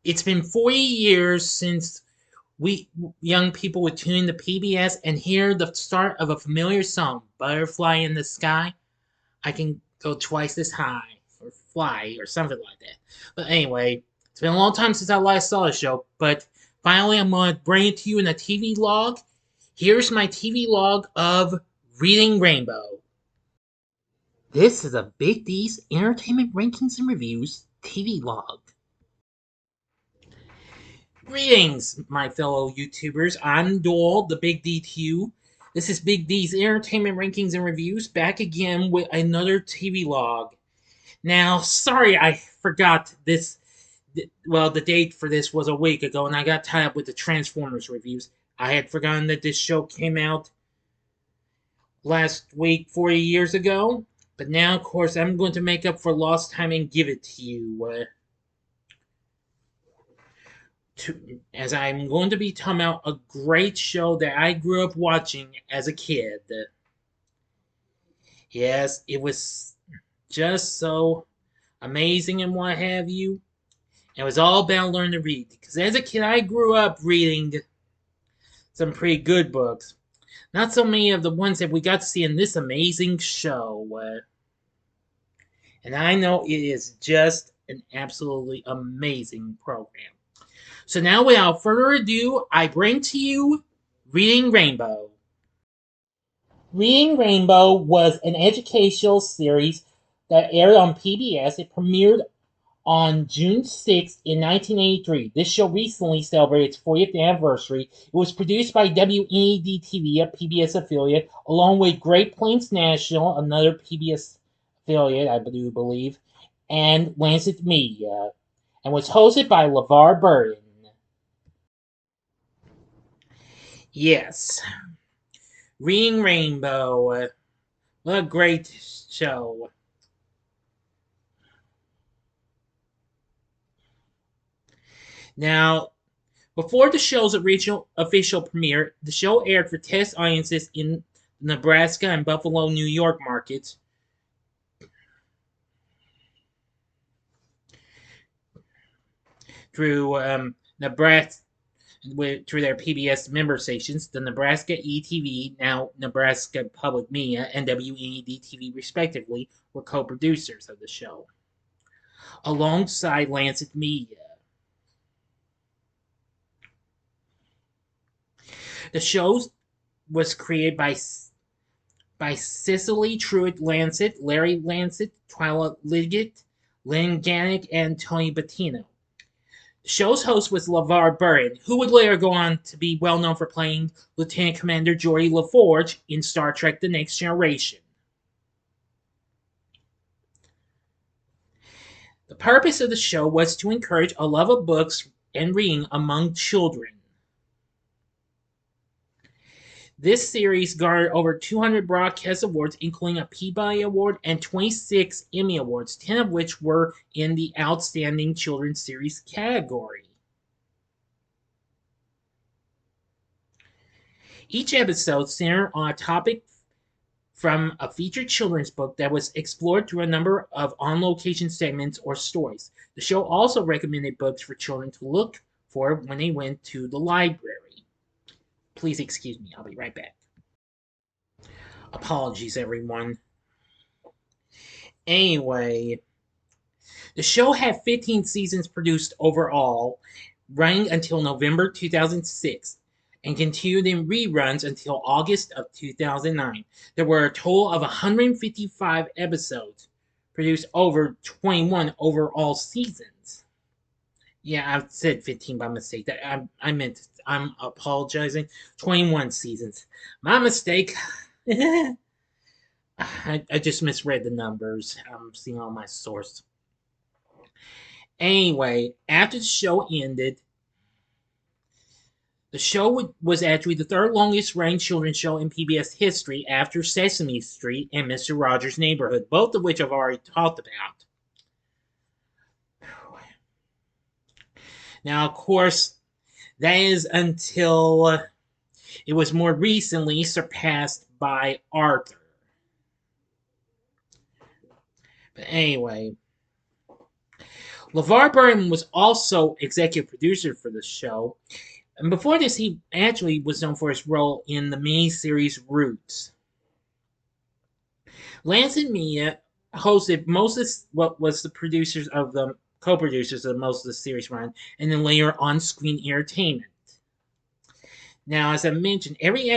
It's been 40 years since we young people would tune into PBS and hear the start of a familiar song, Butterfly in the Sky. I can go twice as high, or fly, or something like that. But anyway, it's been a long time since I last saw the show, but finally I'm going to bring it to you in a TV log. Here's my TV log of Reading Rainbow. This is a Big D's Entertainment Rankings and Reviews TV log. Greetings, my fellow YouTubers. I'm Doyle, the Big D to you. This is Big D's Entertainment Rankings and Reviews, back again with another TV log. Now, sorry I forgot this. Well, the date for this was a week ago, and I got tied up with the Transformers reviews. I had forgotten that this show came out last week, 40 years ago. But now, of course, I'm going to make up for lost time and give it to you. As I'm going to be talking about a great show that I grew up watching as a kid. Yes, it was just so amazing and what have you. It was all about learning to read. Because as a kid, I grew up reading some pretty good books. Not so many of the ones that we got to see in this amazing show. And I know it is just an absolutely amazing program. So now, without further ado, I bring to you Reading Rainbow. Reading Rainbow was an educational series that aired on PBS. It premiered on June 6th in 1983. This show recently celebrated its 40th anniversary. It was produced by WNED-TV, a PBS affiliate, along with Great Plains National, another PBS affiliate, I do believe, and Lancet Media, and was hosted by LeVar Burton. Yes, Reading Rainbow. What a great show. Now, before the show's original official premiere, the show aired for test audiences in Nebraska and Buffalo, New York markets. Through Nebraska, through their PBS member stations, the Nebraska ETV, now Nebraska Public Media, and WNED-TV respectively, were co-producers of the show, alongside Lancet Media. The show was created by Cicely Truitt Lancet, Larry Lancet, Twyla Liggett, Lynn Gannick, and Tony Bettino. The show's host was LeVar Burton, who would later go on to be well known for playing Lieutenant Commander Geordi LaForge in Star Trek The Next Generation. The purpose of the show was to encourage a love of books and reading among children. This series garnered over 200 broadcast awards, including a Peabody Award and 26 Emmy Awards, 10 of which were in the Outstanding Children's Series category. Each episode centered on a topic from a featured children's book that was explored through a number of on-location segments or stories. The show also recommended books for children to look for when they went to the library. Please excuse me, I'll be right back. Apologies, everyone. Anyway, the show had 15 seasons produced overall, running until November 2006, and continued in reruns until August of 2009. There were a total of 155 episodes, produced over 21 overall seasons. Yeah, I said 15 by mistake. I'm apologizing. 21 seasons. My mistake. I just misread the numbers. I'm seeing all my source. Anyway, after the show ended, the show was actually the third longest running children's show in PBS history after Sesame Street and Mr. Rogers' Neighborhood, both of which I've already talked about. Now, of course, that is until it was more recently surpassed by Arthur. But anyway, LeVar Burton was also executive producer for the show, and before this, he actually was known for his role in the miniseries Roots. Lance and Mia hosted most of what was the producers of the co-producers of most of the series run, and then later on-screen entertainment. Now, as I mentioned, every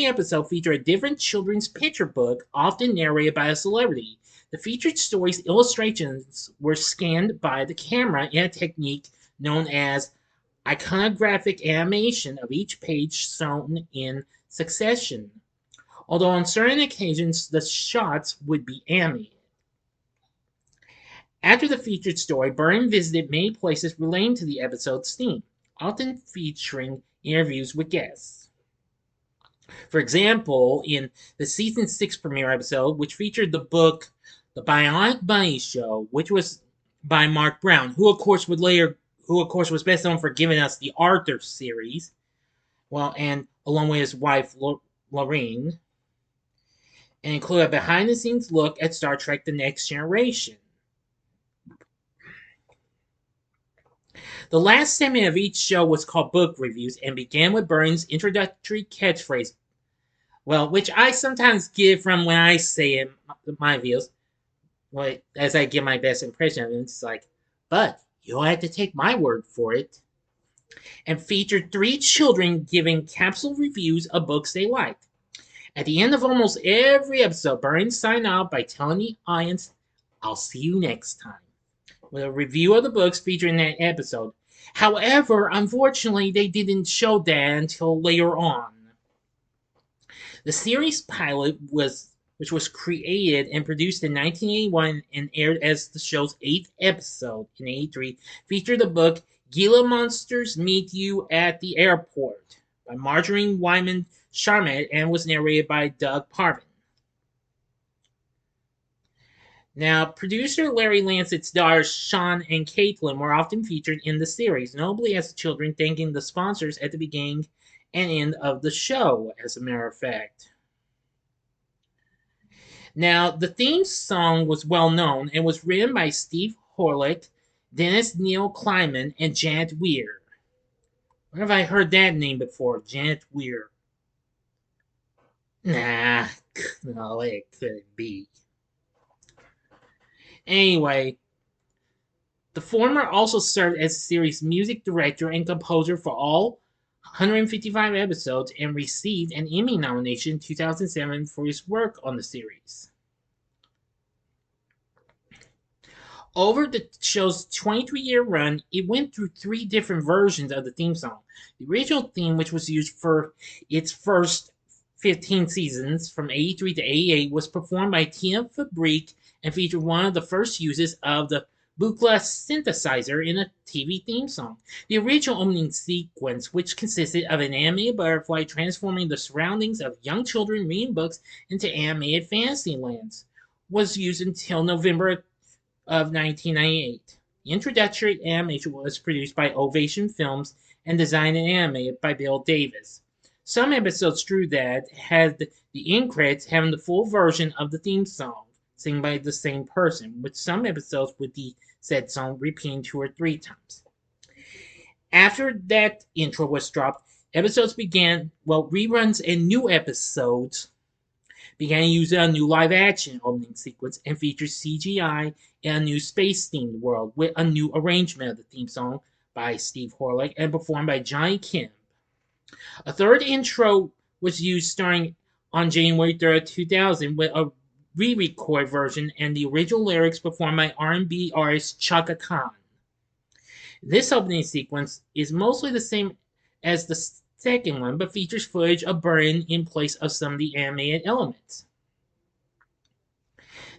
episode featured a different children's picture book, often narrated by a celebrity. The featured stories' illustrations were scanned by the camera in a technique known as iconographic animation of each page shown in succession, although on certain occasions the shots would be animated. After the featured story, Burton visited many places relating to the episode's theme, often featuring interviews with guests. For example, in the season 6 premiere episode, which featured the book The Bionic Bunny Show, which was by Mark Brown, who of course was best known for giving us the Arthur series, and along with his wife Lorraine, and include a behind-the-scenes look at Star Trek: The Next Generation. The last segment of each show was called Book Reviews and began with Burton's introductory catchphrase, which I sometimes give from when I say in my videos, as I give my best impression of it. It's like, but you'll have to take my word for it. And featured 3 children giving capsule reviews of books they liked. At the end of almost every episode, Burton signed out by telling the audience, I'll see you next time, with a review of the books featured in that episode. However, unfortunately, they didn't show that until later on. The series pilot, which was created and produced in 1981 and aired as the show's 8th episode in 1983, featured the book Gila Monsters Meet You at the Airport by Marjorie Wyman Charmet and was narrated by Doug Parvin. Now, producer Larry Lancett's daughters Sean and Caitlin were often featured in the series, notably as the children thanking the sponsors at the beginning and end of the show, as a matter of fact. Now, the theme song was well known and was written by Steve Horlick, Dennis Neil Kleinman, and Janet Weir. Where have I heard that name before? Janet Weir. Nah, no, it couldn't be. Anyway, the former also served as the series' music director and composer for all 155 episodes and received an Emmy nomination in 2007 for his work on the series. Over the show's 23-year run, it went through 3 different versions of the theme song. The original theme, which was used for its first 15 seasons from 83 to 88, was performed by Tina Fabrique and featured one of the first uses of the Buchla synthesizer in a TV theme song. The original opening sequence, which consisted of an animated butterfly transforming the surroundings of young children reading books into animated fantasy lands, was used until November of 1998. The introductory animation was produced by Ovation Films and designed and animated by Bill Davis. Some episodes through that had the end credits having the full version of the theme song, sung by the same person, with some episodes with the said song repeating 2 or 3 times. After that intro was dropped, episodes began, reruns and new episodes began using a new live-action opening sequence and featured CGI in a new space-themed world with a new arrangement of the theme song by Steve Horlick and performed by Johnny Kim. A third intro was used starting on January 3rd, 2000 with a re-record version and the original lyrics performed by R&B artist Chaka Khan. This opening sequence is mostly the same as the second one, but features footage of Burton in place of some of the animated elements.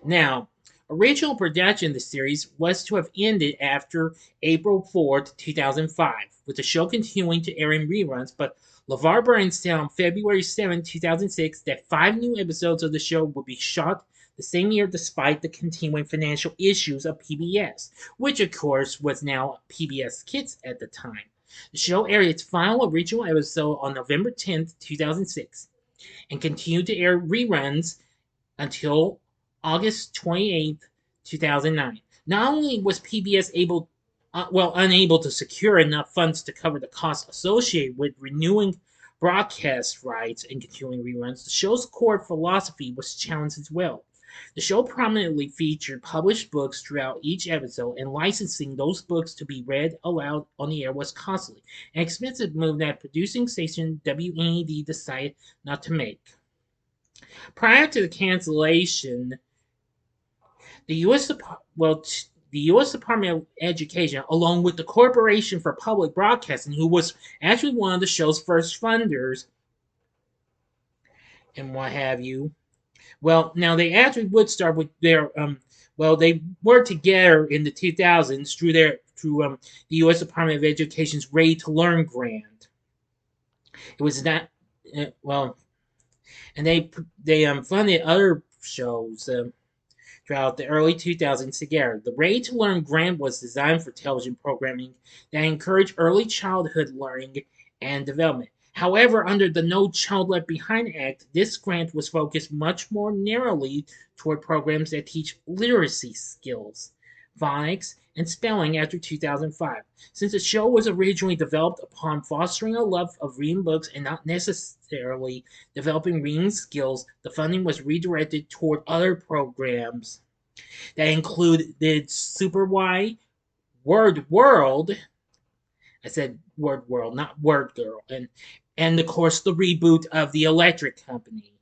Now, original production of the series was to have ended after April 4th, 2005, with the show continuing to air in reruns, but LeVar Burton said on February 7, 2006 that 5 new episodes of the show would be shot the same year despite the continuing financial issues of PBS, which of course was now PBS Kids at the time. The show aired its final original episode on November 10, 2006, and continued to air reruns until August 28, 2009. Not only was PBS unable to secure enough funds to cover the costs associated with renewing broadcast rights and continuing reruns, the show's core philosophy was challenged as well. The show prominently featured published books throughout each episode, and licensing those books to be read aloud on the air was costly, an expensive move that producing station WNED decided not to make. Prior to the cancellation, the U.S. The U.S. Department of Education, along with the Corporation for Public Broadcasting, who was actually one of the show's first funders, and what have you. Well, now they actually would start with their they worked together in the 2000s through the U.S. Department of Education's Ready to Learn grant. It was not and they funded other shows. Throughout the early 2000s together. The Ready to Learn grant was designed for television programming that encouraged early childhood learning and development. However, under the No Child Left Behind Act, this grant was focused much more narrowly toward programs that teach literacy skills, phonics, and spelling after 2005. Since the show was originally developed upon fostering a love of reading books and not necessarily developing reading skills, the funding was redirected toward other programs that included Super Y, Word World. I said Word World, not Word Girl, and of course the reboot of the Electric Company.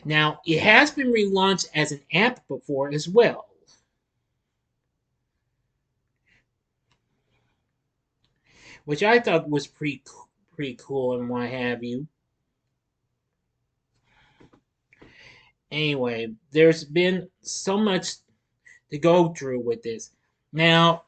Now, it has been relaunched as an app before as well. Which I thought was pretty cool and what have you. Anyway, there's been so much to go through with this. Now,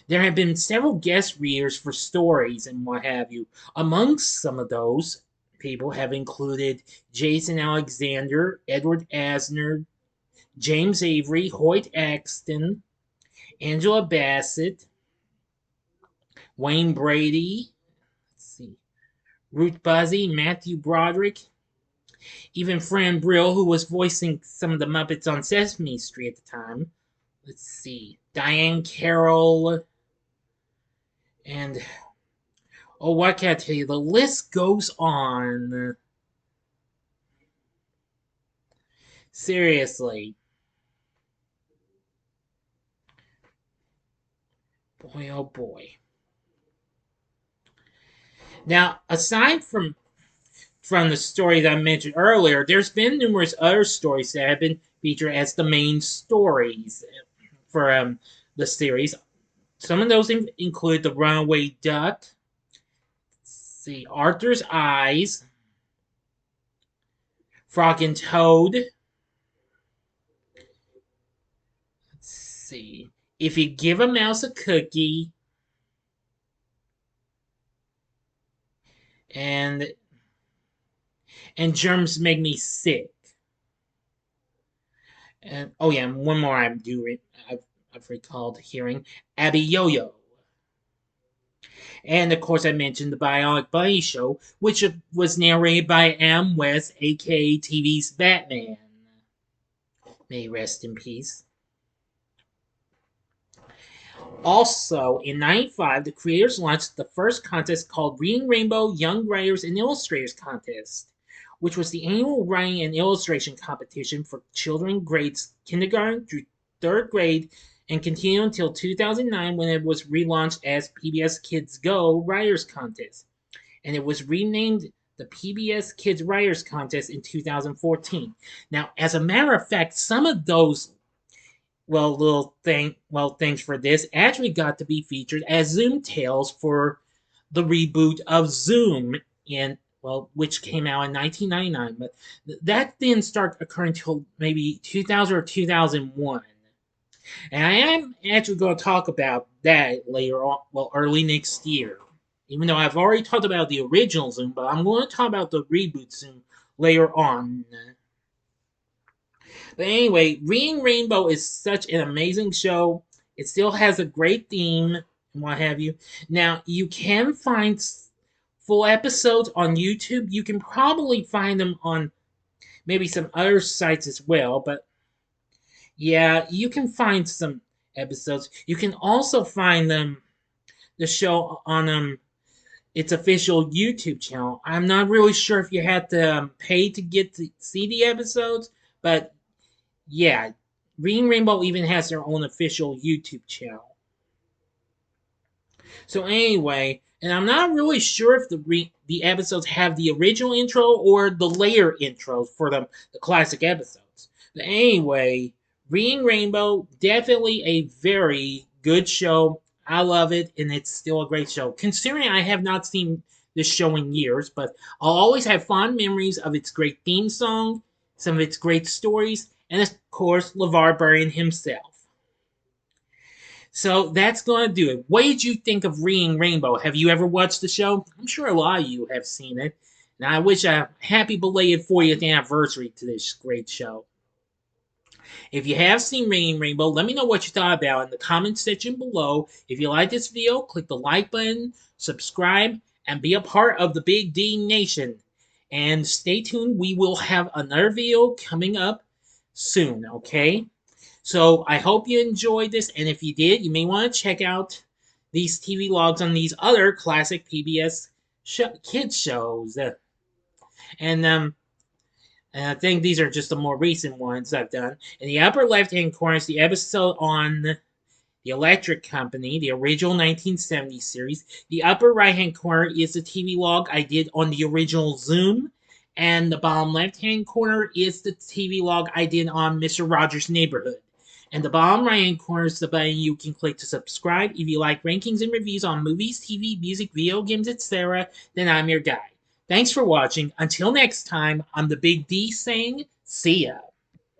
there have been several guest readers for stories and what have you. Amongst some of those people have included Jason Alexander, Edward Asner, James Avery, Hoyt Axton, Angela Bassett, Wayne Brady, Ruth Buzzy, Matthew Broderick, even Fran Brill, who was voicing some of the Muppets on Sesame Street at the time. Let's see. Diane Carroll. And, oh, what can I tell you? The list goes on. Seriously. Boy, oh boy. Now, aside from the stories I mentioned earlier, there's been numerous other stories that have been featured as the main stories for the series. Some of those include The Runaway Duck, see, Arthur's Eyes, Frog and Toad, let's see, If You Give a Mouse a Cookie, and Germs Make Me Sick. And oh yeah, one more I've recalled hearing, Abby Yo-Yo. And of course I mentioned the Bionic Bunny show, which was narrated by Am West, aka TV's Batman. May he rest in peace. Also, in '95, the creators launched the first contest called Reading Rainbow Young Writers and Illustrators Contest, which was the annual writing and illustration competition for children grades kindergarten through third grade and continued until 2009 when it was relaunched as PBS Kids Go Writers Contest. And it was renamed the PBS Kids Writers Contest in 2014. Now, as a matter of fact, some of those things for this actually got to be featured as Zoom Tales for the reboot of Zoom which came out in 1999, but that didn't start occurring until maybe 2000 or 2001. And I am actually going to talk about that later on, early next year. Even though I've already talked about the original Zoom, but I'm going to talk about the reboot Zoom later on. But anyway, Reading Rainbow is such an amazing show. It still has a great theme and what have you. Now, you can find full episodes on YouTube. You can probably find them on maybe some other sites as well, but Yeah, you can find some episodes. You can also find the show on its official YouTube channel. I'm not really sure if you had to pay to get to see the episodes, but yeah, Reading Rainbow even has their own official YouTube channel. So anyway, and I'm not really sure if the episodes have the original intro or the later intros for the classic episodes. But anyway, Reading Rainbow, definitely a very good show. I love it, and it's still a great show. Considering I have not seen this show in years, but I'll always have fond memories of its great theme song, some of its great stories, and of course, LeVar Burton himself. So that's going to do it. What did you think of Reading Rainbow? Have you ever watched the show? I'm sure a lot of you have seen it. And I wish a happy belated 40th anniversary to this great show. If you have seen Reading Rainbow, let me know what you thought about it in the comment section below. If you like this video, click the like button, subscribe, and be a part of the Big D Nation. And stay tuned, we will have another video coming up soon, okay? So I hope you enjoyed this, and if you did, you may want to check out these TV logs on these other classic PBS kids shows. And and I think these are just the more recent ones I've done. In the upper left-hand corner is the episode on the Electric Company, the original 1970s series. The upper right-hand corner is the TV log I did on the original Zoom. And the bottom left-hand corner is the TV log I did on Mr. Rogers' Neighborhood. And the bottom right-hand corner is the button you can click to subscribe. If you like rankings and reviews on movies, TV, music, video games, etc., then I'm your guy. Thanks for watching. Until next time, I'm the Big D saying, see ya.